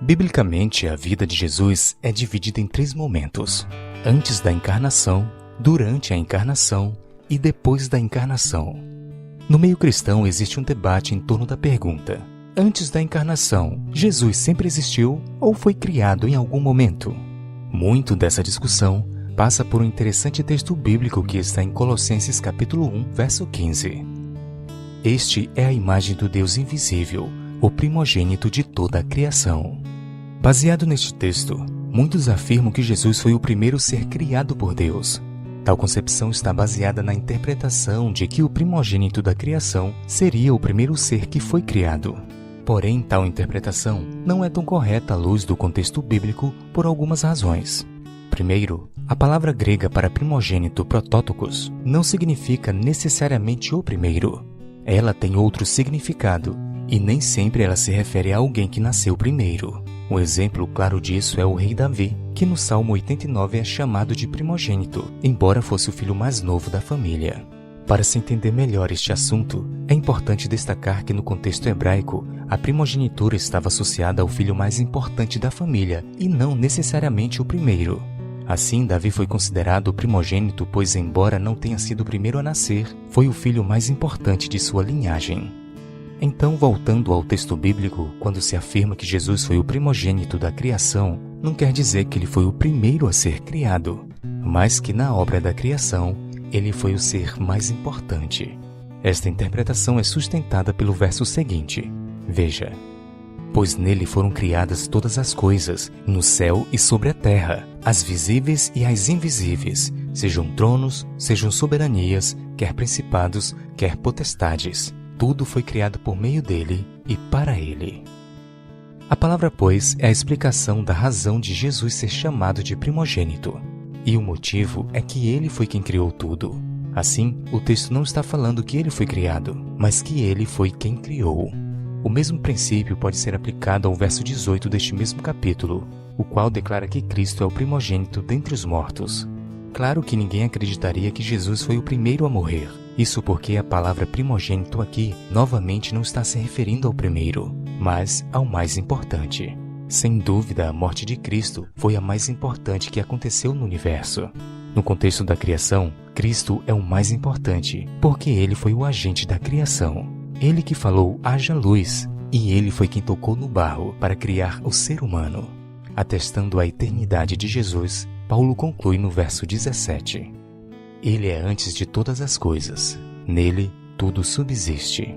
Biblicamente, a vida de Jesus é dividida em 3 momentos: antes da encarnação, durante a encarnação e depois da encarnação. No meio cristão existe um debate em torno da pergunta: antes da encarnação, Jesus sempre existiu ou foi criado em algum momento? Muito dessa discussão passa por um interessante texto bíblico que está em Colossenses capítulo 1, verso 15. Este é a imagem do Deus invisível, o primogênito de toda a criação. Baseado neste texto, muitos afirmam que Jesus foi o primeiro ser criado por Deus. Tal concepção está baseada na interpretação de que o primogênito da criação seria o primeiro ser que foi criado. Porém, tal interpretação não é tão correta à luz do contexto bíblico por algumas razões. Primeiro, a palavra grega para primogênito protótokos não significa necessariamente o primeiro. Ela tem outro significado, e nem sempre ela se refere a alguém que nasceu primeiro. Um exemplo claro disso é o rei Davi, que no Salmo 89 é chamado de primogênito, embora fosse o filho mais novo da família. Para se entender melhor este assunto, é importante destacar que no contexto hebraico, a primogenitura estava associada ao filho mais importante da família, e não necessariamente o primeiro. Assim, Davi foi considerado o primogênito, pois, embora não tenha sido o primeiro a nascer, foi o filho mais importante de sua linhagem. Então, voltando ao texto bíblico, quando se afirma que Jesus foi o primogênito da criação, não quer dizer que ele foi o primeiro a ser criado, mas que na obra da criação, ele foi o ser mais importante. Esta interpretação é sustentada pelo verso seguinte. Veja: pois nele foram criadas todas as coisas, no céu e sobre a terra, as visíveis e as invisíveis, sejam tronos, sejam soberanias, quer principados, quer potestades. Tudo foi criado por meio dele e para ele. A palavra, pois, é a explicação da razão de Jesus ser chamado de primogênito. E o motivo é que ele foi quem criou tudo. Assim, o texto não está falando que ele foi criado, mas que ele foi quem criou. O mesmo princípio pode ser aplicado ao verso 18 deste mesmo capítulo, o qual declara que Cristo é o primogênito dentre os mortos. Claro que ninguém acreditaria que Jesus foi o primeiro a morrer. Isso porque a palavra primogênito aqui, novamente, não está se referindo ao primeiro, mas ao mais importante. Sem dúvida, a morte de Cristo foi a mais importante que aconteceu no universo. No contexto da criação, Cristo é o mais importante, porque ele foi o agente da criação. Ele que falou, haja luz, e ele foi quem tocou no barro para criar o ser humano. Atestando a eternidade de Jesus, Paulo conclui no verso 17. Ele é antes de todas as coisas. Nele, tudo subsiste.